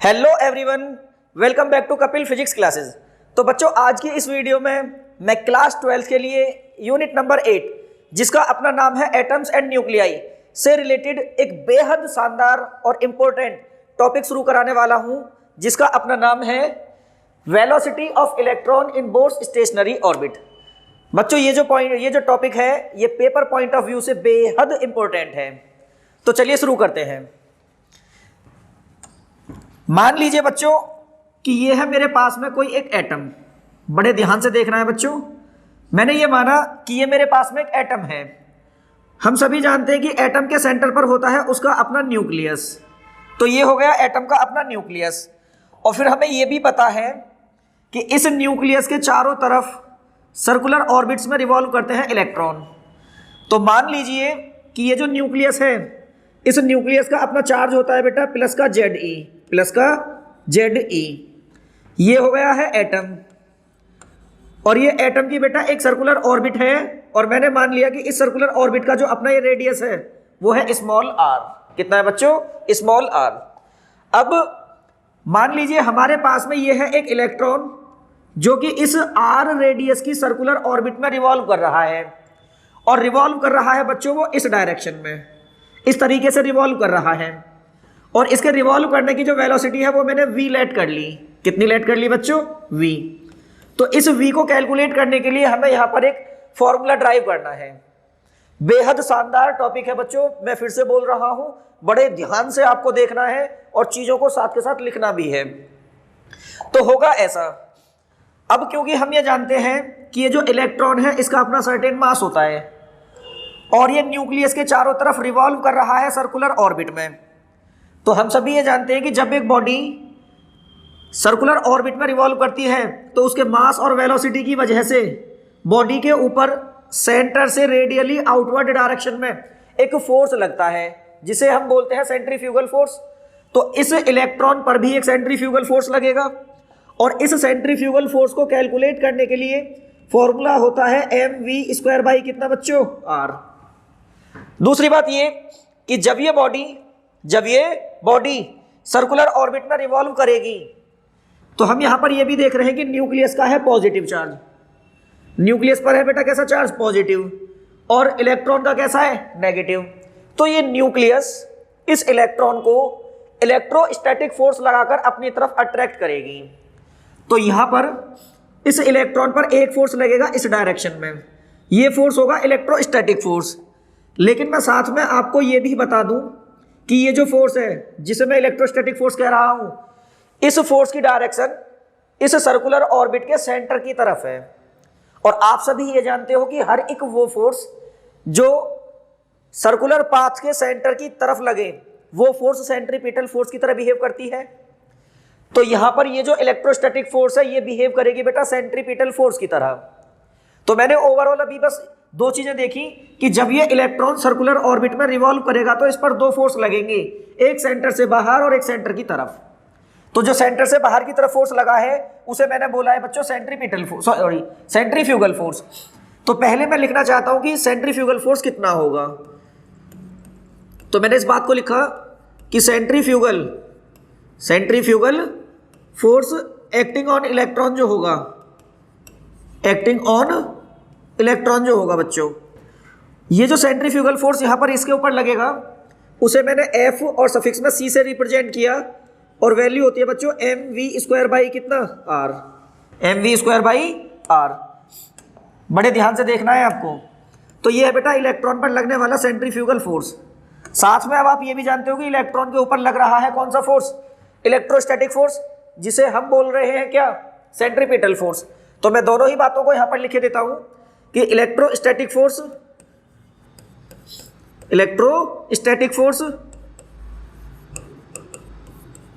Hello everyone, welcome back to Kapil physics classes. तो बच्चों, आज की इस वीडियो में मैं क्लास 12 के लिए यूनिट नंबर 8 जिसका अपना नाम है एटम्स एंड न्यूक्लियाई से रिलेटेड एक बेहद शानदार और इम्पोर्टेंट टॉपिक शुरू कराने वाला हूं, जिसका अपना नाम है velocity of electron in Bohr's stationary orbit. बच्चों, ये जो टॉपिक है ये पेपर पॉइंट ऑफ व्यू से बेहद इंपॉर्टेंट है। तो चलिए शुरू करते हैं। मान लीजिए बच्चों कि ये है मेरे पास में कोई एक एटम। बड़े ध्यान से देखना है बच्चों। मैंने ये माना कि ये मेरे पास में एक एटम है। हम सभी जानते हैं कि एटम के सेंटर पर होता है उसका अपना न्यूक्लियस। तो ये हो गया एटम का अपना न्यूक्लियस। और फिर हमें ये भी पता है कि इस न्यूक्लियस के चारों तरफ सर्कुलर ऑर्बिट्स में रिवॉल्व करते हैं इलेक्ट्रॉन। तो मान लीजिए कि ये जो न्यूक्लियस है, इस न्यूक्लियस का अपना चार्ज होता है बेटा प्लस का Ze। ये हो गया है एटम। और ये एटम की बेटा एक सर्कुलर ऑर्बिट है, और मैंने मान लिया कि इस सर्कुलर ऑर्बिट का जो अपना ये रेडियस है वो है स्मॉल आर। कितना है बच्चों? Small r. अब मान लीजिए हमारे पास में ये है एक इलेक्ट्रॉन जो कि इस आर रेडियस की सर्कुलर ऑर्बिट में रिवॉल्व कर रहा है। और रिवॉल्व कर रहा है बच्चों वो इस डायरेक्शन में, इस तरीके से रिवॉल्व कर रहा है। और इसके रिवॉल्व करने की जो वेलोसिटी है वो मैंने v लेट कर ली। कितनी लेट कर ली बच्चों? v। तो इस v को कैलकुलेट करने के लिए हमें यहाँ पर एक फॉर्मूला ड्राइव करना है। बेहद शानदार टॉपिक है बच्चों, मैं फिर से बोल रहा हूँ, बड़े ध्यान से आपको देखना है और चीज़ों को साथ के साथ लिखना भी है। तो होगा ऐसा। अब क्योंकि हम ये जानते हैं कि ये जो इलेक्ट्रॉन है इसका अपना सर्टेन मास होता है और ये न्यूक्लियस के चारों तरफ रिवॉल्व कर रहा है सर्कुलर ऑर्बिट में। तो हम सभी ये जानते हैं कि जब एक बॉडी सर्कुलर ऑर्बिट में रिवॉल्व करती है तो उसके मास और वेलोसिटी की वजह से बॉडी के ऊपर सेंटर से रेडियली आउटवर्ड डायरेक्शन में एक फोर्स लगता है जिसे हम बोलते हैं सेंट्रीफ्यूगल फोर्स। तो इस इलेक्ट्रॉन पर भी एक सेंट्रीफ्यूगल फोर्स लगेगा और इस सेंट्रीफ्यूगल फोर्स को कैलकुलेट करने के लिए फॉर्मूला होता है mv² बाई कितना बच्चों? r। दूसरी बात ये कि जब ये बॉडी सर्कुलर ऑर्बिट में रिवॉल्व करेगी तो हम यहां पर ये भी देख रहे हैं कि न्यूक्लियस का है पॉजिटिव चार्ज। न्यूक्लियस पर है बेटा कैसा चार्ज? पॉजिटिव। और इलेक्ट्रॉन का कैसा है? नेगेटिव। तो ये न्यूक्लियस इस इलेक्ट्रॉन को इलेक्ट्रोस्टैटिक फोर्स लगाकर अपनी तरफ अट्रैक्ट करेगी। तो यहां पर इस इलेक्ट्रॉन पर एक फोर्स लगेगा इस डायरेक्शन में, ये फोर्स होगा इलेक्ट्रोस्टैटिक फोर्स। लेकिन मैं साथ में आपको ये भी बता दूं कि ये जो फोर्स है जिसे मैं इलेक्ट्रोस्टैटिक फोर्स कह रहा हूं, इस फोर्स की डायरेक्शन इस सर्कुलर ऑर्बिट के सेंटर की तरफ है। और आप सभी ये जानते हो कि हर एक वो फोर्स जो सर्कुलर पाथ के सेंटर की तरफ लगे वो फोर्स सेंट्रीपिटल फोर्स की तरह बिहेव करती है। तो यहां पर ये जो इलेक्ट्रोस्टैटिक फोर्स है ये बिहेव करेगी बेटा सेंट्रीपिटल फोर्स की तरह। तो मैंने ओवरऑल अभी बस दो चीजें देखी कि जब ये इलेक्ट्रॉन सर्कुलर ऑर्बिट में रिवॉल्व करेगा तो इस पर दो फोर्स लगेंगे, एक सेंटर से बाहर और एक सेंटर की तरफ। तो जो सेंटर से बाहर की तरफ फोर्स लगा है उसे मैंने बोला है बच्चों सेंट्रीफ्यूगल फोर्स। तो पहले मैं लिखना चाहता हूं कि सेंट्रीफ्यूगल फोर्स कितना होगा। तो मैंने इस बात को लिखा कि centrifugal force acting on electron जो होगा बच्चों, ये जो सेंट्रीफ्यूगल फोर्स यहां पर इसके ऊपर लगेगा उसे मैंने F और सफिक्स में C से रिप्रेजेंट किया और वैल्यू होती है बच्चों mv² बाई कितना? r। mv² by r। बड़े ध्यान से देखना है आपको। तो ये है बेटा इलेक्ट्रॉन पर लगने वाला सेंट्रीफ्यूगल फोर्स। साथ में अब आप ये भी जानते हो कि इलेक्ट्रॉन के ऊपर लग रहा है कौन सा फोर्स? इलेक्ट्रोस्टैटिक फोर्स, जिसे हम बोल रहे हैं क्या? Centripetal force. तो मैं दोनों ही बातों को यहां पर लिखे देता हूं कि इलेक्ट्रोस्टैटिक फोर्स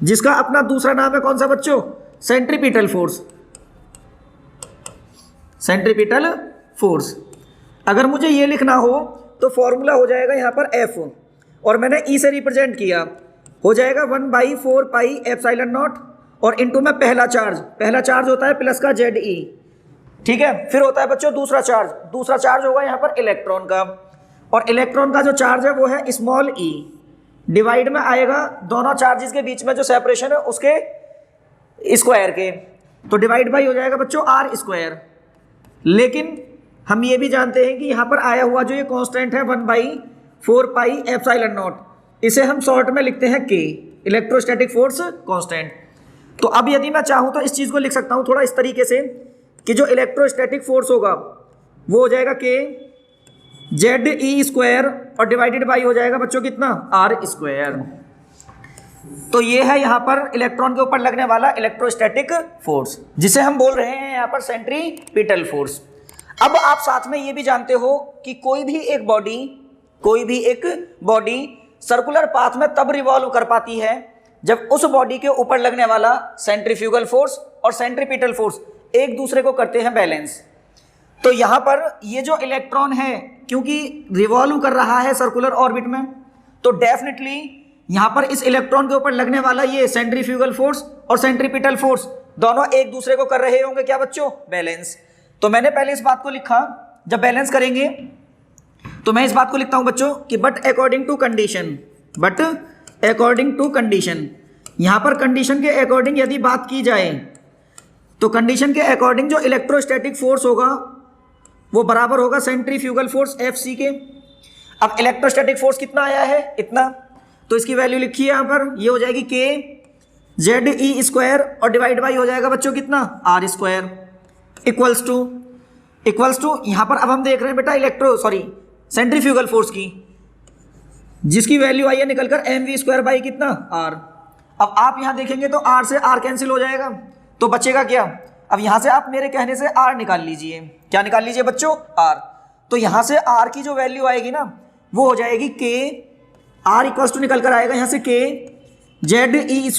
जिसका अपना दूसरा नाम है कौन सा बच्चों? Centripetal force. अगर मुझे ये लिखना हो तो फॉर्मूला हो जाएगा यहां पर F और मैंने E से रिप्रेजेंट किया, हो जाएगा 1/4 पाई एप्सिलॉन नॉट और इनटू में पहला चार्ज होता है प्लस का Ze। ठीक है, फिर होता है बच्चों दूसरा चार्ज होगा यहाँ पर इलेक्ट्रॉन का, और इलेक्ट्रॉन का जो चार्ज है वो है स्मॉल e डिवाइड में आएगा दोनों चार्जेस के बीच में जो सेपरेशन है उसके स्क्वायर के, तो डिवाइड बाई हो जाएगा बच्चों आर स्क्वायर। लेकिन हम ये भी जानते हैं कि यहाँ पर आया हुआ जो ये कांस्टेंट है 1/4 पाई एप्सिलॉन नॉट, इसे हम शॉर्ट में लिखते हैं के, इलेक्ट्रोस्टैटिक फोर्स कांस्टेंट। तो अब यदि मैं चाहूँ तो इस चीज़ को लिख सकता हूँ थोड़ा इस तरीके से कि जो इलेक्ट्रोस्टैटिक फोर्स होगा वो हो जाएगा के जेड ई स्क्वायर और डिवाइडेड बाई हो जाएगा बच्चों कितना आर स्क्वायर। तो ये है यहाँ पर इलेक्ट्रॉन के ऊपर लगने वाला इलेक्ट्रोस्टैटिक फोर्स, जिसे हम बोल रहे हैं यहाँ पर सेंट्रीपिटल फोर्स। अब आप साथ में ये भी जानते हो कि कोई भी एक बॉडी सर्कुलर पाथ में तब रिवॉल्व कर पाती है जब उस बॉडी के ऊपर लगने वाला सेंट्रीफ्यूगल फोर्स और सेंट्रीपिटल फोर्स एक दूसरे को करते हैं बैलेंस। तो यहाँ पर ये जो इलेक्ट्रॉन है क्योंकि रिवॉल्व कर रहा है सर्कुलर ऑर्बिट में, तो डेफिनेटली यहाँ पर इस इलेक्ट्रॉन के ऊपर लगने वाला ये सेंट्रीफ्यूगल फोर्स और सेंट्रीपिटल फोर्स दोनों एक दूसरे को कर रहे होंगे क्या बच्चों, बैलेंस। तो मैंने पहले इस बात को लिखा, जब बैलेंस करेंगे तो मैं इस बात को लिखता हूं बच्चों कि बट अकॉर्डिंग टू कंडीशन, यहां पर कंडीशन के अकॉर्डिंग यदि बात की जाए तो कंडीशन के अकॉर्डिंग जो इलेक्ट्रोस्टैटिक फोर्स होगा वो बराबर होगा सेंट्रीफ्यूगल फोर्स एफसी के। अब इलेक्ट्रोस्टैटिक फोर्स कितना आया है, इतना, तो इसकी वैल्यू लिखी है यहां पर, ये हो जाएगी के जेड ई स्क्वायर और डिवाइड बाई हो जाएगा बच्चों कितना आर स्क्वायर इक्वल्स टू यहां पर अब हम देख रहे हैं बेटा सेंट्रीफ्यूगल फोर्स की, जिसकी वैल्यू आई है निकलकर एम वी स्क्वायर बाई कितना आर। अब आप यहां देखेंगे तो आर से आर कैंसिल हो जाएगा, तो बचेगा क्या, अब यहां से आप मेरे कहने से आर निकाल लीजिए, क्या निकाल लीजिए बच्चों आर। तो यहां से आर की जो वैल्यू आएगी ना वो हो जाएगी के आर इक्वल्स टू निकल कर आएगा यहां से के जेड ई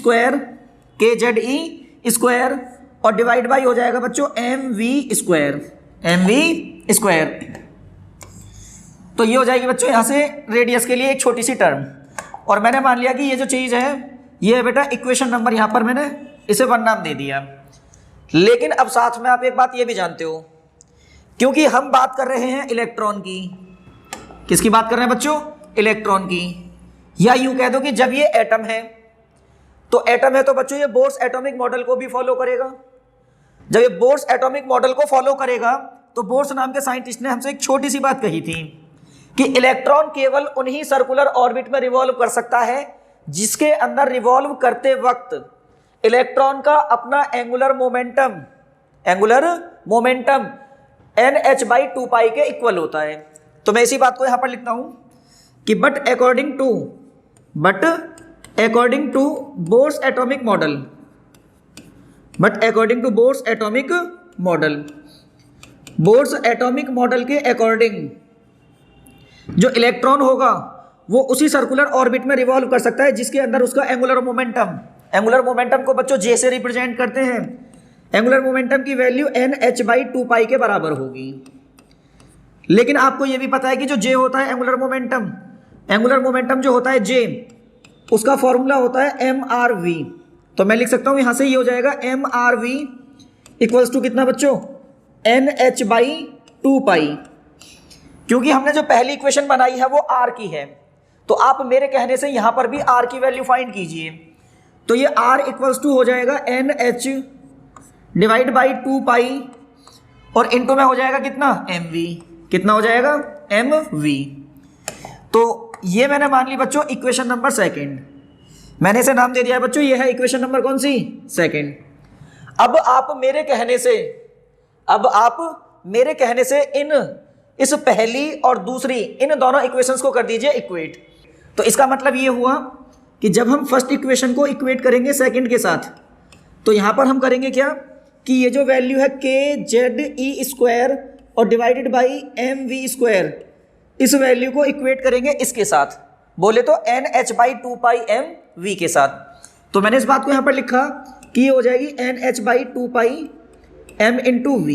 स्क्वायर और डिवाइड बाई हो जाएगा बच्चों एम वी स्क्वायर। तो ये हो जाएगी बच्चों यहां से रेडियस के लिए एक छोटी सी टर्म, और मैंने मान लिया कि ये जो चीज है ये है बेटा इक्वेशन नंबर, यहां पर मैंने इसे 1 नाम दे दिया। लेकिन अब साथ में आप एक बात ये भी जानते हो, क्योंकि हम बात कर रहे हैं इलेक्ट्रॉन की, किसकी बात कर रहे हैं बच्चों, इलेक्ट्रॉन की, या यूं कह दो कि जब ये एटम है तो एटम है तो बच्चों ये बोर्स एटॉमिक मॉडल को भी फॉलो करेगा। जब ये बोर्स एटॉमिक मॉडल को फॉलो करेगा तो बोर्स नाम के साइंटिस्ट ने हमसे एक छोटी सी बात कही थी कि इलेक्ट्रॉन केवल उन्हीं सर्कुलर ऑर्बिट में रिवॉल्व कर सकता है जिसके अंदर रिवॉल्व करते वक्त इलेक्ट्रॉन का अपना एंगुलर मोमेंटम NH/2π के इक्वल होता है। तो मैं इसी बात को यहां पर लिखता हूं कि but according to Bohr's atomic model के अकॉर्डिंग जो इलेक्ट्रॉन होगा वो उसी सर्कुलर ऑर्बिट में रिवॉल्व कर सकता है जिसके अंदर उसका एंगुलर मोमेंटम को बच्चों जे से रिप्रेजेंट करते हैं। एंगुलर मोमेंटम की वैल्यू NH/2π के बराबर होगी। लेकिन आपको यह भी पता है कि जो जे होता है एंगुलर मोमेंटम जो होता है जे, उसका फॉर्मूला होता है MRV। तो मैं लिख सकता हूं यहां से ये हो जाएगा MRV इक्वल्स टू कितना बच्चों NH/2π। क्योंकि हमने जो पहली इक्वेशन बनाई है वो R की है, तो आप मेरे कहने से यहां पर भी R की वैल्यू फाइंड कीजिए। तो ये R इक्वल्स टू हो जाएगा NH/2π और इनटू में हो जाएगा कितना MV, कितना हो जाएगा MV। तो ये मैंने मान ली बच्चों इक्वेशन नंबर 2, मैंने इसे नाम दे दिया है बच्चों, ये है इक्वेशन नंबर कौन सी 2। अब आप मेरे कहने से इस पहली और दूसरी इन दोनों इक्वेशंस को कर दीजिए इक्वेट। तो इसका मतलब ये हुआ कि जब हम फर्स्ट इक्वेशन को इक्वेट करेंगे सेकंड के साथ, तो यहां पर हम करेंगे क्या कि ये जो वैल्यू है के जेड ई स्क्वायर और डिवाइडेड बाई MV², इस वैल्यू को इक्वेट करेंगे इसके साथ, बोले तो NH/2π MV के साथ। तो मैंने इस बात को यहां पर लिखा कि ये हो जाएगी NH/2π M × V।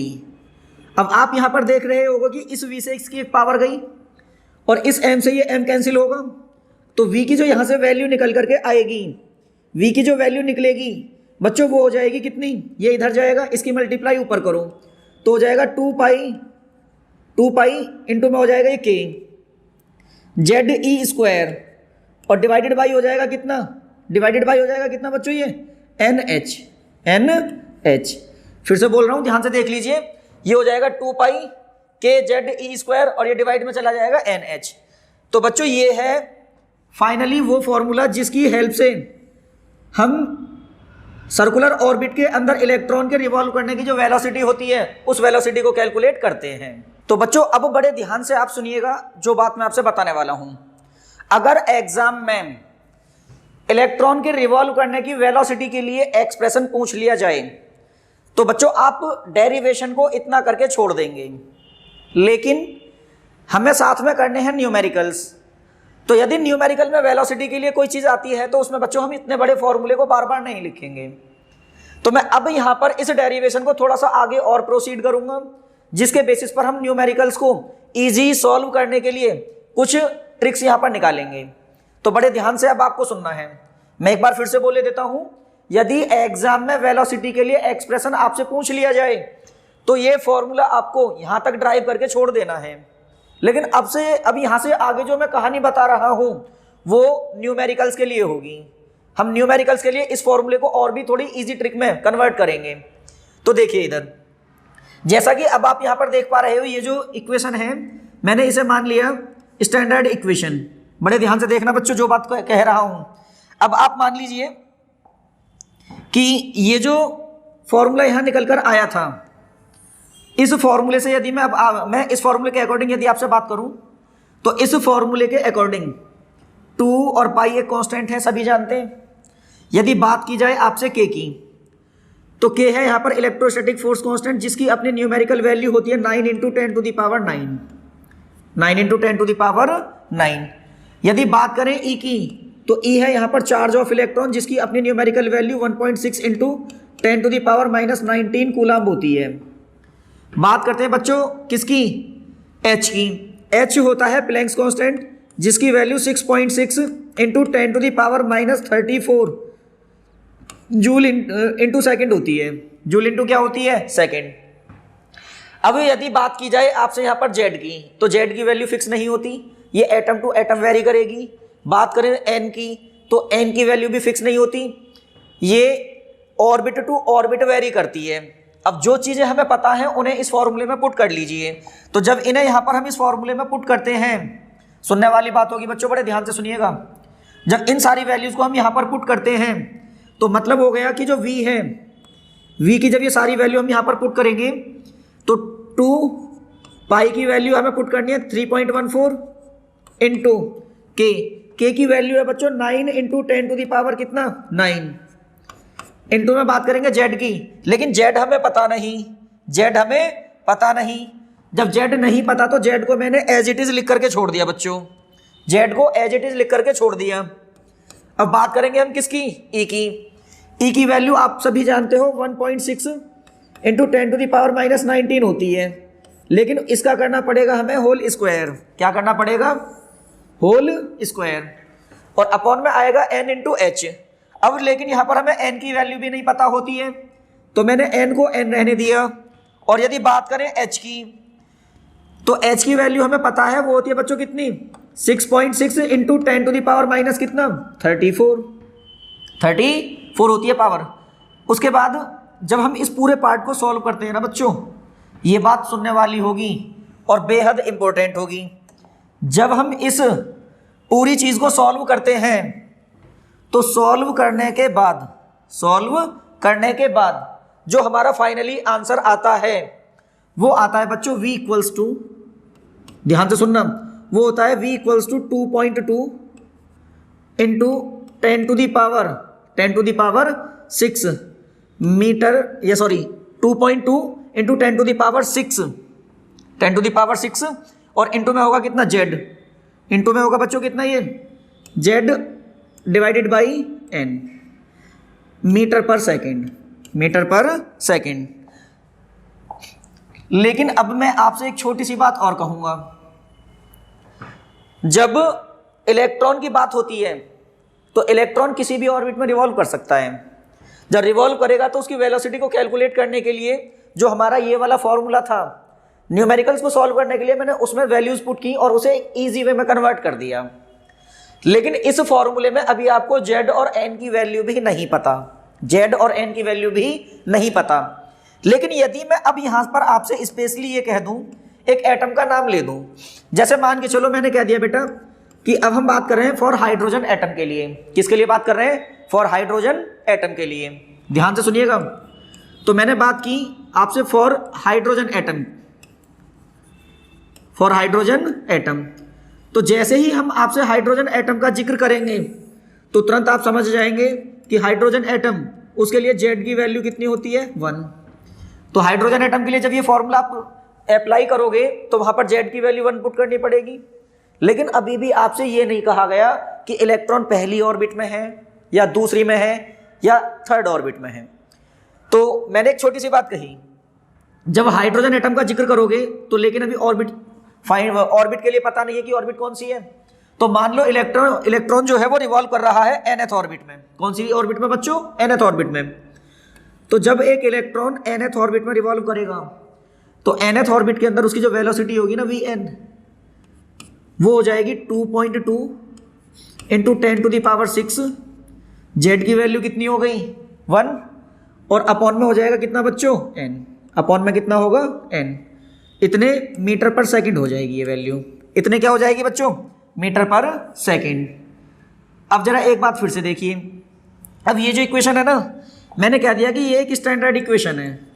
अब आप यहां पर देख रहे होगे कि इस V से इसकी एक पावर गई और इस M से ये M कैंसिल होगा, तो V की जो यहां से वैल्यू निकल करके आएगी, V की जो वैल्यू निकलेगी बच्चों वो हो जाएगी कितनी, ये इधर जाएगा, इसकी मल्टीप्लाई ऊपर करो तो हो जाएगा 2π इंटू में हो जाएगा ये K जेड ई स्क्वायर और डिवाइडेड बाई हो जाएगा कितना, डिवाइडेड बाई हो जाएगा कितना बच्चों, ये NH, NH। फिर से बोल रहा हूं, ध्यान से देख लीजिए, ये हो जाएगा 2 पाई KZE² और ये डिवाइड में चला जाएगा NH। तो बच्चों ये है फाइनली वो फॉर्मूला जिसकी हेल्प से हम सर्कुलर ऑर्बिट के अंदर इलेक्ट्रॉन के रिवॉल्व करने की जो वेलोसिटी होती है उस वेलोसिटी को कैलकुलेट करते हैं। तो बच्चों अब बड़े ध्यान से आप सुनिएगा जो बात मैं आपसे बताने वाला हूं। अगर एग्जाम में इलेक्ट्रॉन के रिवॉल्व करने की वेलोसिटी के लिए एक्सप्रेशन पूछ लिया जाए तो बच्चों आप डेरिवेशन को इतना करके छोड़ देंगे, लेकिन हमें साथ में करने हैं न्यूमेरिकल्स। तो यदि न्यूमेरिकल में वेलोसिटी के लिए कोई चीज आती है तो उसमें बच्चों हम इतने बड़े फॉर्मूले को बार बार नहीं लिखेंगे। तो मैं अब यहां पर इस डेरिवेशन को थोड़ा सा आगे और प्रोसीड करूंगा, जिसके बेसिस पर हम न्यूमेरिकल्स को इजी सॉल्व करने के लिए कुछ ट्रिक्स यहां पर निकालेंगे। तो बड़े ध्यान से अब आपको सुनना है। मैं एक बार फिर से बोले देता हूं, यदि एग्जाम में वेलोसिटी के लिए एक्सप्रेशन आपसे पूछ लिया जाए तो ये फॉर्मूला आपको यहां तक ड्राइव करके छोड़ देना है। लेकिन अब यहां से आगे जो मैं कहानी बता रहा हूं वो न्यूमेरिकल्स के लिए होगी। हम न्यूमेरिकल्स के लिए इस फॉर्मूले को और भी थोड़ी इजी ट्रिक में कन्वर्ट करेंगे। तो देखिए इधर, जैसा कि अब आप यहां पर देख पा रहे हो, ये जो इक्वेशन है मैंने इसे मान लिया स्टैंडर्ड इक्वेशन। बड़े ध्यान से देखना बच्चों जो बात कह रहा हूं। अब आप मान लीजिए कि ये जो फॉर्मूला यहां निकल कर आया था, इस फॉर्मूले से यदि मैं इस फॉर्मूले के अकॉर्डिंग यदि आपसे बात करूं तो इस फॉर्मूले के अकॉर्डिंग 2 और पाई एक कांस्टेंट है, सभी जानते हैं। यदि बात की जाए आपसे k की, तो k है यहां पर इलेक्ट्रोस्टैटिक फोर्स कांस्टेंट, जिसकी अपनी न्यूमेरिकल वैल्यू होती है 9 × 10⁹ 9 × 10⁹ यदि बात करें E की, तो E है यहां पर चार्ज ऑफ इलेक्ट्रॉन, जिसकी अपनी न्यूमेरिकल वैल्यू 1.6 × 10⁻⁻19 कूलम्ब होती है। बात करते हैं बच्चों किसकी, H की। H होता है प्लैंक्स कांस्टेंट, जिसकी वैल्यू 6.6 × 10⁻34 जूल इंटू सेकेंड होती है। जूल इंटू क्या होती है, सेकेंड। अब यदि बात की जाए आपसे यहां पर Z की, तो Z की वैल्यू फिक्स नहीं होती, ये एटम टू एटम वेरी करेगी। बात करें N की, तो N की वैल्यू भी फिक्स नहीं होती, ये ऑर्बिट टू ऑर्बिट वेरी करती है। अब जो चीजें हमें पता है उन्हें इस फॉर्मूले में पुट कर लीजिए। तो जब इन्हें यहां पर हम इस फॉर्मूले में पुट करते हैं, सुनने वाली बात होगी बच्चों, बड़े ध्यान से सुनिएगा। जब इन सारी वैल्यूज को हम यहां पर पुट करते हैं तो मतलब हो गया कि जो V है, V की जब ये सारी वैल्यू हम यहां पर पुट करेंगे तो 2 पाई की वैल्यू हमें पुट करनी है 3.14 इंटू K की वैल्यू है बच्चों 9 × 10⁻, कितना 9 इंटू में बात करेंगे Z की, लेकिन Z हमें पता नहीं, Z हमें पता नहीं। जब Z नहीं पता तो Z को मैंने एज इट इज लिख करके छोड़ दिया बच्चों, Z को एज इट इज लिख करके छोड़ दिया। अब बात करेंगे हम किसकी, E की। E की वैल्यू आप सभी जानते हो 1.6 × 10⁻⁻19 होती है, लेकिन इसका करना पड़ेगा हमें होल स्क्वायर। क्या करना पड़ेगा, होल स्क्वायर, और अपॉन में आएगा n × h। अब लेकिन यहां पर हमें n की वैल्यू भी नहीं पता होती है, तो मैंने n को n रहने दिया। और यदि बात करें h की, तो h की वैल्यू हमें पता है, वो होती है बच्चों कितनी 6.6 × 10⁻⁻, कितना 34 होती है पावर। उसके बाद जब हम इस पूरे पार्ट को सॉल्व करते हैं ना बच्चों, ये बात सुनने वाली होगी और बेहद इंपॉर्टेंट होगी। जब हम इस पूरी चीज को सॉल्व करते हैं तो सॉल्व करने के बाद जो हमारा फाइनली आंसर आता है वो आता है बच्चों V इक्वल्स टू, ध्यान से सुनना, वो होता है V equals to 2.2 into 10⁻6 metre, ये सॉरी 2.2 इंटू 10⁻6 और इंटू में होगा कितना Z, इंटू में होगा बच्चों कितना ये Z divided by n, metre per second. लेकिन अब मैं आपसे एक छोटी सी बात और कहूंगा। जब इलेक्ट्रॉन की बात होती है तो इलेक्ट्रॉन किसी भी ऑर्बिट में रिवॉल्व कर सकता है। जब रिवॉल्व करेगा तो उसकी वेलोसिटी को कैलकुलेट करने के लिए जो हमारा ये वाला फॉर्मूला था, न्यूमेरिकल्स को सॉल्व करने के लिए मैंने उसमें वैल्यूज पुट की और उसे एक ईजी वे में कन्वर्ट कर दिया। लेकिन इस फॉर्मूले में अभी आपको z और n की वैल्यू भी नहीं पता, z और n की वैल्यू भी नहीं पता। लेकिन यदि मैं अब यहां पर आपसे स्पेशली ये कह दूं, एक एटम का नाम ले दूं, जैसे मान के चलो मैंने कह दिया बेटा कि अब हम बात कर रहे हैं फॉर हाइड्रोजन एटम के लिए। किसके लिए बात कर रहे हैं? फॉर हाइड्रोजन एटम के लिए। ध्यान से सुनिएगा। तो मैंने बात की आपसे for hydrogen atom, for hydrogen atom. तो जैसे ही हम आपसे हाइड्रोजन एटम का जिक्र करेंगे तो तुरंत आप समझ जाएंगे कि हाइड्रोजन एटम, उसके लिए z की वैल्यू कितनी होती है? 1। तो हाइड्रोजन एटम के लिए जब ये फॉर्मूला आप अप्लाई करोगे तो वहां पर z की वैल्यू 1 पुट करनी पड़ेगी। लेकिन अभी भी आपसे ये नहीं कहा गया कि इलेक्ट्रॉन पहली ऑर्बिट में है या दूसरी में है या थर्ड ऑर्बिट में है। तो मैंने एक छोटी सी बात कही, जब हाइड्रोजन एटम का जिक्र करोगे तो लेकिन अभी ऑर्बिट के लिए पता नहीं है कि ऑर्बिट कौन सी है। तो मान लो इलेक्ट्रॉन जो है वो रिवॉल्व कर रहा है nth ऑर्बिट में। कौन सी ऑर्बिट में बच्चों? nth ऑर्बिट में। तो जब एक इलेक्ट्रॉन nth ऑर्बिट में रिवॉल्व करेगा तो nth ऑर्बिट के अंदर उसकी जो वेलोसिटी होगी ना Vn, वो हो जाएगी 2.2 इंटू 10⁻⁶। z की वैल्यू कितनी हो गई? 1। और अपॉन में हो जाएगा कितना बच्चों? n। अपॉन में कितना होगा? n। इतने मीटर पर सेकंड हो जाएगी ये वैल्यू। इतने क्या हो जाएगी बच्चों? मीटर पर सेकंड। अब जरा एक बात फिर से देखिए। अब ये जो इक्वेशन है ना, मैंने कह दिया कि ये एक स्टैंडर्ड इक्वेशन है।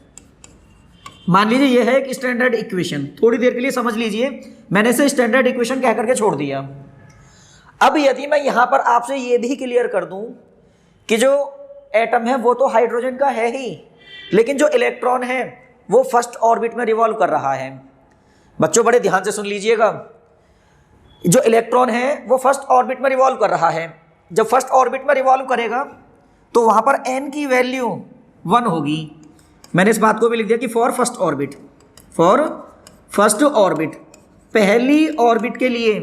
मान लीजिए ये है एक स्टैंडर्ड इक्वेशन, थोड़ी देर के लिए समझ लीजिए, मैंने इसे स्टैंडर्ड इक्वेशन कह करके छोड़ दिया। अब यदि मैं यहां पर आपसे ये भी क्लियर कर दूं कि जो एटम है वो तो हाइड्रोजन का है ही, लेकिन जो इलेक्ट्रॉन है वो फर्स्ट ऑर्बिट में रिवॉल्व कर रहा है। बच्चों बड़े ध्यान से सुन लीजिएगा, जो इलेक्ट्रॉन है वो फर्स्ट ऑर्बिट में रिवॉल्व कर रहा है। जब फर्स्ट ऑर्बिट में रिवॉल्व करेगा तो वहां पर n की वैल्यू 1 होगी। मैंने इस बात को भी लिख दिया कि for first orbit, for first orbit, पहली ऑर्बिट के लिए,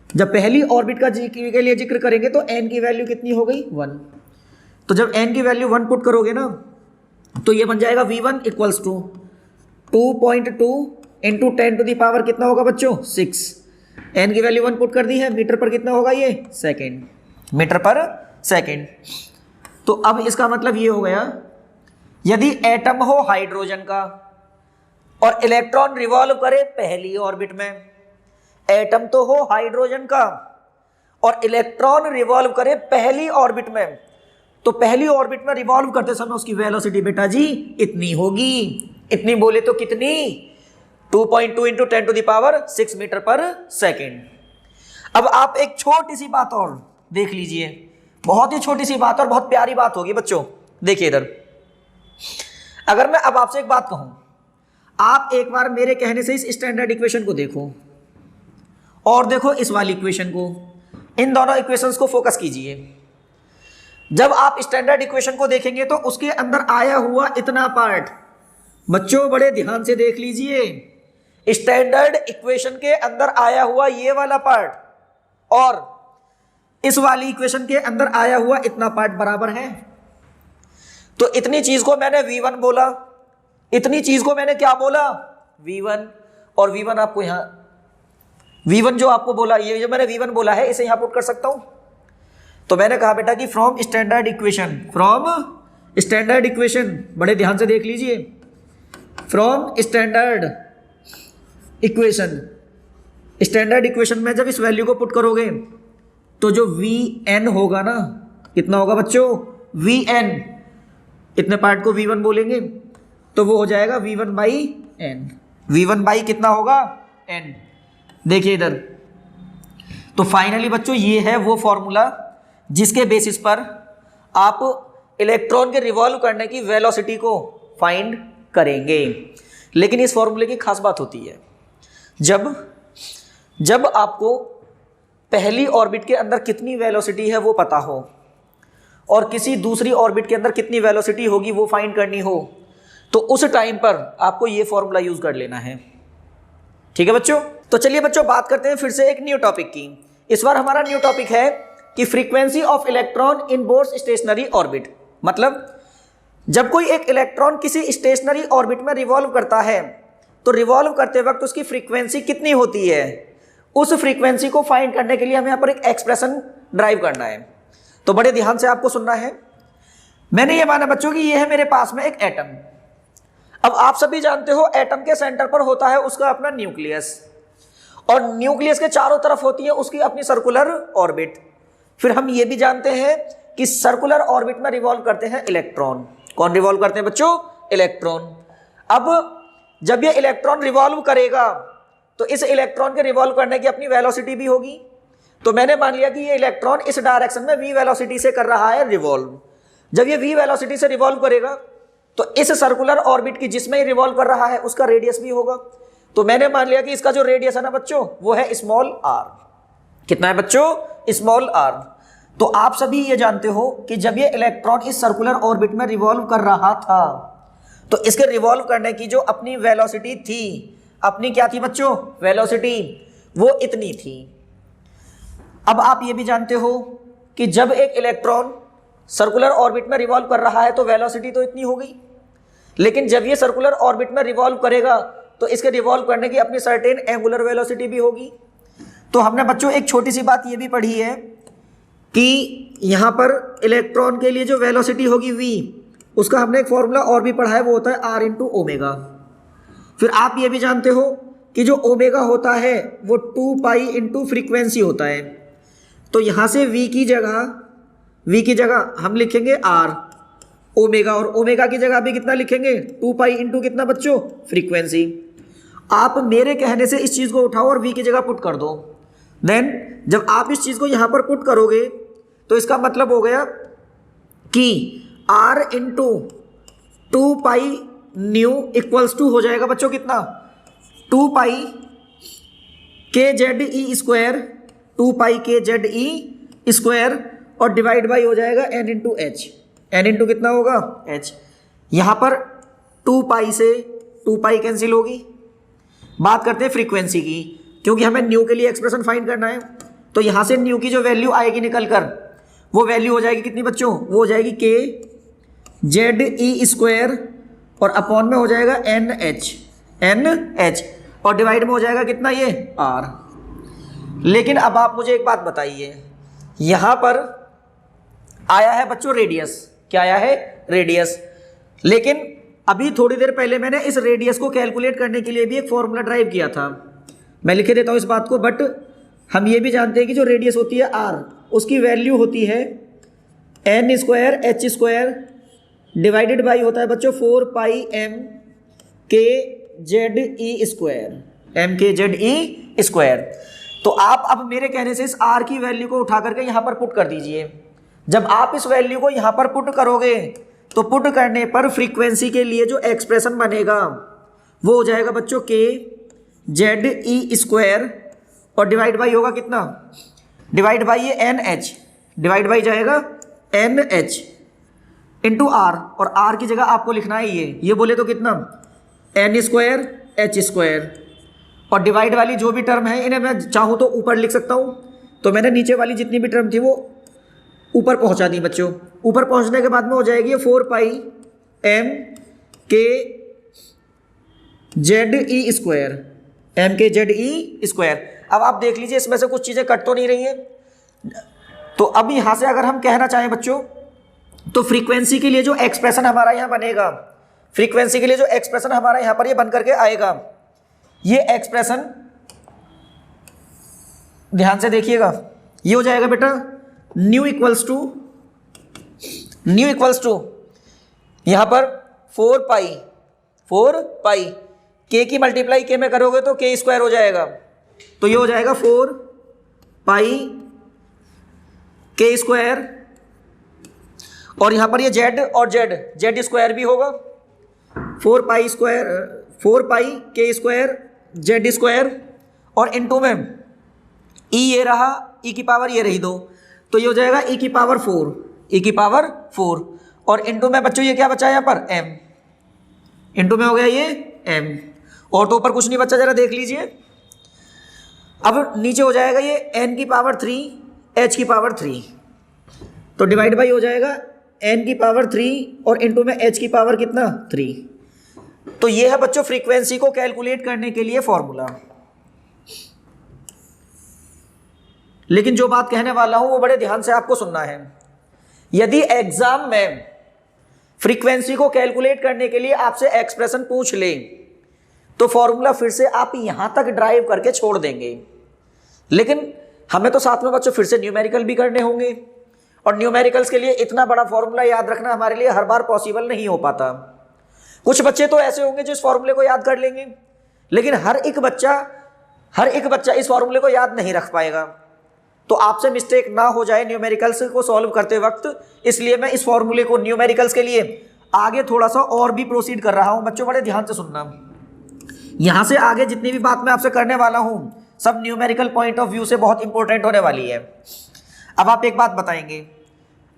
जब पहली ऑर्बिट का के लिए जिक्र करेंगे तो n की वैल्यू कितनी हो गई? 1। तो जब n की वैल्यू 1 पुट करोगे ना तो ये बन जाएगा V1 इक्वल्स टू 2.2 इंटू 10⁻, कितना होगा बच्चों? 6। n की वैल्यू 1 पुट कर दी है, मीटर पर कितना होगा ये? Second, metre per second. तो अब इसका मतलब ये हो गया, यदि एटम हो हाइड्रोजन का और इलेक्ट्रॉन रिवॉल्व करे पहली ऑर्बिट में, एटम तो हो हाइड्रोजन का और इलेक्ट्रॉन रिवॉल्व करे पहली ऑर्बिट में, तो पहली ऑर्बिट में रिवॉल्व करते समय उसकी वेलोसिटी बेटा जी इतनी होगी। इतनी बोले तो कितनी? 2.2 इंटू 10⁻⁶ मीटर पर सेकेंड। अब आप एक छोटी सी बात और देख लीजिए, बहुत ही छोटी सी बात और बहुत प्यारी बात होगी बच्चों। देखिए इधर, अगर मैं अब आपसे एक बात कहूं, आप एक बार मेरे कहने से इस स्टैंडर्ड इक्वेशन को देखो और देखो इस वाली इक्वेशन को, इन दोनों इक्वेशंस को फोकस कीजिए। जब आप स्टैंडर्ड इक्वेशन को देखेंगे तो उसके अंदर आया हुआ इतना पार्ट, बच्चों बड़े ध्यान से देख लीजिए, स्टैंडर्ड इक्वेशन के अंदर आया हुआ ये वाला पार्ट और इस वाली इक्वेशन के अंदर आया हुआ इतना पार्ट बराबर है। तो इतनी चीज को मैंने V1 बोला, इतनी चीज को मैंने क्या बोला? V1। और V1 आपको यहां, V1 जो आपको बोला, ये जो मैंने V1 बोला है इसे यहां पुट कर सकता हूं। तो मैंने कहा बेटा कि from standard equation, from standard equation, बड़े ध्यान से देख लीजिए, from standard equation, standard equation में जब इस वैल्यू को पुट करोगे तो जो Vn होगा ना, कितना होगा बच्चों? Vn, इतने पार्ट को V1 बोलेंगे तो वो हो जाएगा V1 by n। V1 by कितना होगा? n। देखिए इधर, तो फाइनली बच्चों ये है वो फॉर्मूला जिसके बेसिस पर आप इलेक्ट्रॉन के रिवॉल्व करने की वेलोसिटी को फाइंड करेंगे। लेकिन इस फॉर्मूले की खास बात होती है, जब आपको पहली ऑर्बिट के अंदर कितनी वेलोसिटी है वो पता हो और किसी दूसरी ऑर्बिट के अंदर कितनी वेलोसिटी होगी वो फाइंड करनी हो, तो उस टाइम पर आपको ये फॉर्मूला यूज कर लेना है। ठीक है बच्चों? तो चलिए बच्चों बात करते हैं फिर से एक न्यू टॉपिक की। इस बार हमारा न्यू टॉपिक है कि frequency of electron in Bohr's stationary orbit. मतलब जब कोई एक इलेक्ट्रॉन किसी स्टेशनरी ऑर्बिट में रिवॉल्व करता है तो रिवॉल्व करते वक्त उसकी फ्रीक्वेंसी कितनी होती है उस फ्रीक्वेंसी को फाइंड करने के लिए हमें यहाँ पर एक एक्सप्रेशन ड्राइव करना है। तो बड़े ध्यान से आपको सुनना है। मैंने ये माना बच्चों कि ये है मेरे पास में एक एटम। अब आप सभी जानते हो एटम के सेंटर पर होता है उसका अपना न्यूक्लियस, और न्यूक्लियस के चारों तरफ होती है उसकी अपनी सर्कुलर ऑर्बिट। फिर हम ये भी जानते हैं कि सर्कुलर ऑर्बिट में रिवॉल्व करते हैं इलेक्ट्रॉन। कौन रिवॉल्व करते हैं बच्चों? इलेक्ट्रॉन। अब जब ये इलेक्ट्रॉन रिवॉल्व करेगा तो इस इलेक्ट्रॉन के रिवॉल्व करने की अपनी वेलोसिटी भी होगी। तो मैंने मान लिया कि ये इलेक्ट्रॉन इस डायरेक्शन में v वेलोसिटी से कर रहा है रिवॉल्व। जब ये v वेलोसिटी से रिवॉल्व करेगा तो इस सर्कुलर ऑर्बिट की जिसमें ये रिवॉल्व कर रहा है उसका रेडियस भी होगा। तो मैंने मान लिया कि इसका जो रेडियस है ना बच्चों वो है स्मॉल r। कितना है बच्चों? Small r। तो आप सभी ये जानते हो कि जब ये इलेक्ट्रॉन इस सर्कुलर ऑर्बिट में रिवॉल्व कर रहा था तो इसके रिवॉल्व करने की जो अपनी वेलोसिटी थी, अपनी क्या थी बच्चों? वेलोसिटी, वो इतनी थी। अब आप ये भी जानते हो कि जब एक इलेक्ट्रॉन सर्कुलर ऑर्बिट में रिवॉल्व कर रहा है तो वेलोसिटी तो इतनी हो गई, लेकिन जब ये सर्कुलर ऑर्बिट में रिवॉल्व करेगा तो इसके रिवॉल्व करने की अपनी सर्टेन एंगुलर वेलोसिटी भी होगी। तो हमने बच्चों एक छोटी सी बात ये भी पढ़ी है कि यहाँ पर इलेक्ट्रॉन के लिए जो वेलोसिटी होगी v, उसका हमने एक फॉर्मूला और भी पढ़ा है, वो होता है r इंटू ओमेगा। फिर आप ये भी जानते हो कि जो ओमेगा होता है वो 2 पाई इंटू फ्रीक्वेंसी होता है। तो यहाँ से v की जगह हम लिखेंगे r ओमेगा, और ओमेगा की जगह भी कितना लिखेंगे? 2 पाई इंटू कितना बच्चों? फ्रीक्वेंसी। आप मेरे कहने से इस चीज़ को उठाओ और v की जगह पुट कर दो। देन जब आप इस चीज़ को यहाँ पर पुट करोगे तो इसका मतलब हो गया कि r into 2 pi nu equals to हो जाएगा बच्चों कितना? 2 पाई के जेड ई स्क्वायर, 2 पाई के जेड ई स्क्वायर, और डिवाइड बाई हो जाएगा n into H. n into कितना होगा? h। यहाँ पर 2 पाई से 2 पाई कैंसिल होगी। बात करते हैं फ्रीक्वेंसी की, क्योंकि हमें न्यू के लिए एक्सप्रेशन फाइंड करना है। तो यहाँ से न्यू की जो वैल्यू आएगी निकल कर, वो वैल्यू हो जाएगी कितनी बच्चों? वो हो जाएगी के जेड ई स्क्वायर, और अपॉन में हो जाएगा एन एच, और डिवाइड में हो जाएगा कितना? ये r। लेकिन अब आप मुझे एक बात बताइए, यहाँ पर आया है बच्चों रेडियस। क्या आया है? रेडियस। लेकिन अभी थोड़ी देर पहले मैंने इस रेडियस को कैलकुलेट करने के लिए भी एक फॉर्मूला ड्राइव किया था। मैं लिखे देता हूँ इस बात को, बट हम ये भी जानते हैं कि जो रेडियस होती है r, उसकी वैल्यू होती है n square H square divided by होता है बच्चों 4 पाई m के जेड ई स्क्वायर, m के जेड ई स्क्वायर। तो आप अब मेरे कहने से इस r की वैल्यू को उठा करके यहाँ पर पुट कर दीजिए। जब आप इस वैल्यू को यहाँ पर पुट करोगे तो पुट करने पर फ्रीक्वेंसी के लिए जो एक्सप्रेशन बनेगा वो हो जाएगा बच्चों के जेड ई स्क्वायर, और डिवाइड बाई होगा कितना? डिवाइड बाई ये एन एच, डिवाइड बाई जाएगा एन एच इंटू आर, और आर की जगह आपको लिखना है ये बोले तो कितना? एन स्क्वायर एच स्क्वायर, और डिवाइड वाली जो भी टर्म है इन्हें मैं चाहूँ तो ऊपर लिख सकता हूँ। तो मैंने नीचे वाली जितनी भी टर्म थी वो ऊपर पहुँचा दी बच्चों। ऊपर पहुँचने के बाद में हो जाएगी ये 4 पाई एम के जेड ई स्क्वायर, एम के जेड ई स्क्वायर। अब आप देख लीजिए इसमें से कुछ चीज़ें कट तो नहीं रही हैं। तो अब यहाँ से अगर हम कहना चाहें बच्चों तो फ्रीक्वेंसी के लिए जो एक्सप्रेशन हमारा यहाँ बनेगा, फ्रीक्वेंसी के लिए जो एक्सप्रेशन हमारा यहाँ पर ये बन करके आएगा, ये एक्सप्रेशन ध्यान से देखिएगा, ये हो जाएगा बेटा न्यू इक्वल्स टू यहाँ पर 4 पाई के की मल्टीप्लाई के में करोगे तो के स्क्वायर हो जाएगा। तो ये हो जाएगा 4 पाई के स्क्वायर, और यहाँ पर ये जेड और जेड स्क्वायर भी होगा, 4 पाई के स्क्वायर जेड स्क्वायर, और इनटू में ई ये रहा, ई की पावर ये रही 2, तो ये हो जाएगा ई की पावर 4, और इनटू में बच्चों ये क्या बचा यहाँ पर? m, इनटू में हो गया ये m, और तो ऊपर कुछ नहीं बचा, जरा देख लीजिए। अब नीचे हो जाएगा ये n की पावर 3 h की पावर 3, तो डिवाइड बाई हो जाएगा n की पावर 3 और इनटू में h की पावर कितना? 3। तो ये है बच्चों फ्रीक्वेंसी को कैलकुलेट करने के लिए फॉर्मूला। लेकिन जो बात कहने वाला हूं वो बड़े ध्यान से आपको सुनना है। यदि एग्जाम में फ्रीक्वेंसी को कैलकुलेट करने के लिए आपसे एक्सप्रेशन पूछ ले तो फॉर्मूला फिर से आप यहां तक ड्राइव करके छोड़ देंगे, लेकिन हमें तो साथ में बच्चों फिर से न्यूमेरिकल भी करने होंगे, और न्यूमेरिकल्स के लिए इतना बड़ा फॉर्मूला याद रखना हमारे लिए हर बार पॉसिबल नहीं हो पाता। कुछ बच्चे तो ऐसे होंगे जो इस फॉर्मूले को याद कर लेंगे, लेकिन हर एक बच्चा इस फॉर्मूले को याद नहीं रख पाएगा। तो आपसे मिस्टेक ना हो जाए न्यूमेरिकल्स को सॉल्व करते वक्त, इसलिए मैं इस फॉर्मूले को न्यूमेरिकल्स के लिए आगे थोड़ा सा और भी प्रोसीड कर रहा हूं। बच्चों बड़े ध्यान से सुनना, यहां से आगे जितनी भी बात मैं आपसे करने वाला हूं सब न्यूमेरिकल पॉइंट ऑफ व्यू से बहुत इंपॉर्टेंट होने वाली है। अब आप एक बात बताएंगे,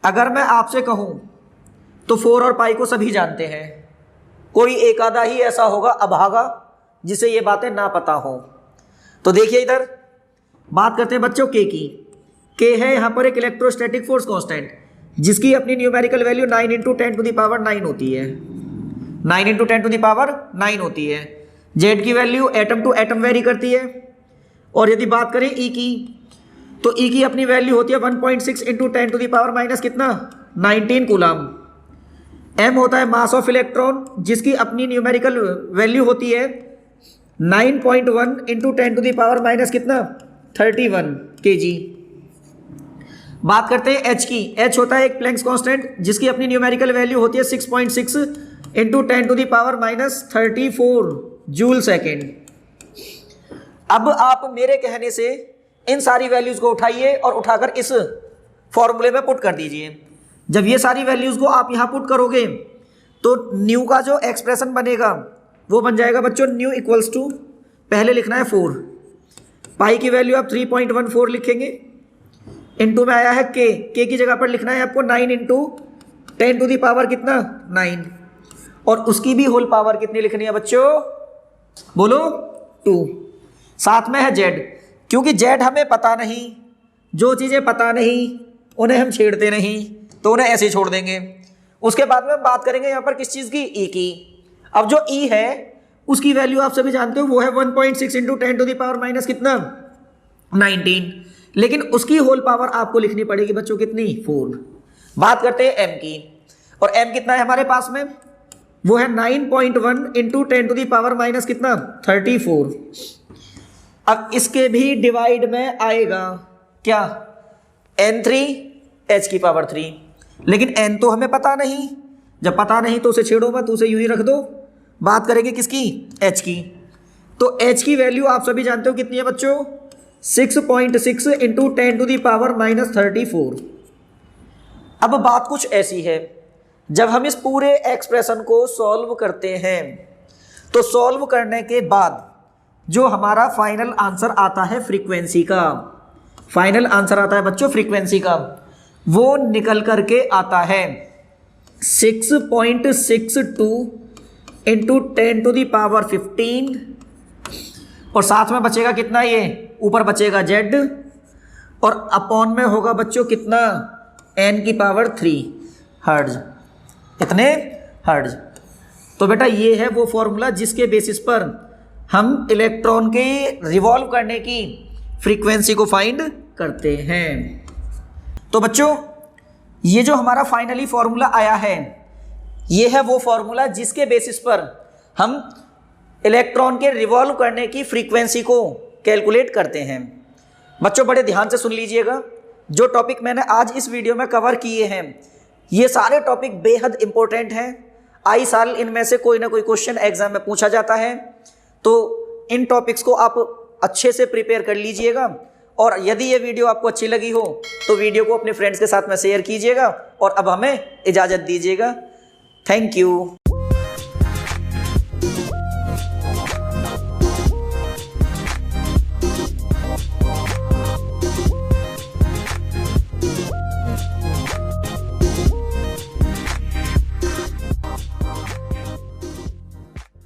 अगर मैं आपसे कहूं तो 4 और पाई को सभी जानते हैं, कोई एक आधा ही ऐसा होगा अभागा जिसे ये बातें ना पता हो। तो देखिए इधर बात करते हैं बच्चों के की। के है यहाँ पर एक इलेक्ट्रोस्टैटिक फोर्स कांस्टेंट जिसकी अपनी न्यूमेरिकल वैल्यू 9 × 10⁻9 होती है, 9 × 10⁻9 होती है। जेड की value atom to atom vary करती है। और यदि बात करें ई की, तो ई की अपनी वैल्यू होती है 1.6 × 10⁻⁻ कितना 19 कूलम। एम होता है मास ऑफ इलेक्ट्रॉन जिसकी अपनी न्यूमेरिकल वैल्यू होती है 9.1 × 10⁻⁻ कितना 31 kg। बात करते हैं एच की। एच होता है एक प्लैंक्स कांस्टेंट जिसकी अपनी न्यूमेरिकल वैल्यू होती है 6.6 × 10⁻34 जूल सेकेंड। अब आप मेरे कहने से इन सारी वैल्यूज को उठाइए और उठाकर इस फॉर्मूले में पुट कर दीजिए। जब ये सारी वैल्यूज को आप यहां पुट करोगे तो न्यू का जो एक्सप्रेशन बनेगा वो बन जाएगा बच्चों न्यू इक्वल्स टू, पहले लिखना है 4, पाई की वैल्यू आप 3.14 लिखेंगे, इनटू में आया है के की जगह पर लिखना है आपको 9 × 10⁻ कितना 9, और उसकी भी होल पावर कितनी लिखनी है बच्चों बोलो 2। साथ में है जेड, क्योंकि जेड हमें पता नहीं, जो चीज़ें पता नहीं उन्हें हम छेड़ते नहीं, तो उन्हें ऐसे छोड़ देंगे। उसके बाद में हम बात करेंगे यहाँ पर किस चीज़ की, ई की। अब जो ई है उसकी वैल्यू आप सभी जानते हो वो है 1.6 × 10⁻⁻ कितना 19, लेकिन उसकी होल पावर आपको लिखनी पड़ेगी बच्चों कितनी 4। बात करते हैं एम की, और एम कितना है हमारे पास में, वो है 9.1 × 10⁻⁻ कितना 34। अब इसके भी डिवाइड में आएगा क्या n3 h की पावर 3, लेकिन n तो हमें पता नहीं, जब पता नहीं तो उसे छेड़ो मत, उसे यूं ही रख दो। बात करेंगे किसकी, h की। तो h की वैल्यू आप सभी जानते हो कितनी है बच्चों 6.6 × 10⁻34। अब बात कुछ ऐसी है, जब हम इस पूरे एक्सप्रेशन को सॉल्व करते हैं तो सॉल्व करने के बाद जो हमारा फाइनल आंसर आता है फ्रीक्वेंसी का, फाइनल आंसर आता है बच्चों फ्रीक्वेंसी का, वो निकल करके आता है 6.62 × 10⁻15, और साथ में बचेगा कितना, ये ऊपर बचेगा जेड, और अपॉन में होगा बच्चों कितना n की पावर 3 हर्ट्ज, इतने हर्ट्ज। तो बेटा ये है वो फॉर्मूला जिसके बेसिस पर हम इलेक्ट्रॉन के रिवॉल्व करने की फ्रीक्वेंसी को फाइंड करते हैं। तो बच्चों ये जो हमारा फाइनली फॉर्मूला आया है ये है वो फॉर्मूला जिसके बेसिस पर हम इलेक्ट्रॉन के रिवॉल्व करने की फ्रीक्वेंसी को कैलकुलेट करते हैं। बच्चों बड़े ध्यान से सुन लीजिएगा, जो टॉपिक मैंने आज इस वीडियो में कवर किए हैं ये सारे टॉपिक बेहद इंपॉर्टेंट हैं। आई साल इनमें से कोई ना कोई क्वेश्चन एग्जाम में पूछा जाता है, तो इन टॉपिक्स को आप अच्छे से प्रिपेयर कर लीजिएगा। और यदि ये वीडियो आपको अच्छी लगी हो तो वीडियो को अपने फ्रेंड्स के साथ में शेयर कीजिएगा, और अब हमें इजाज़त दीजिएगा। Thank you.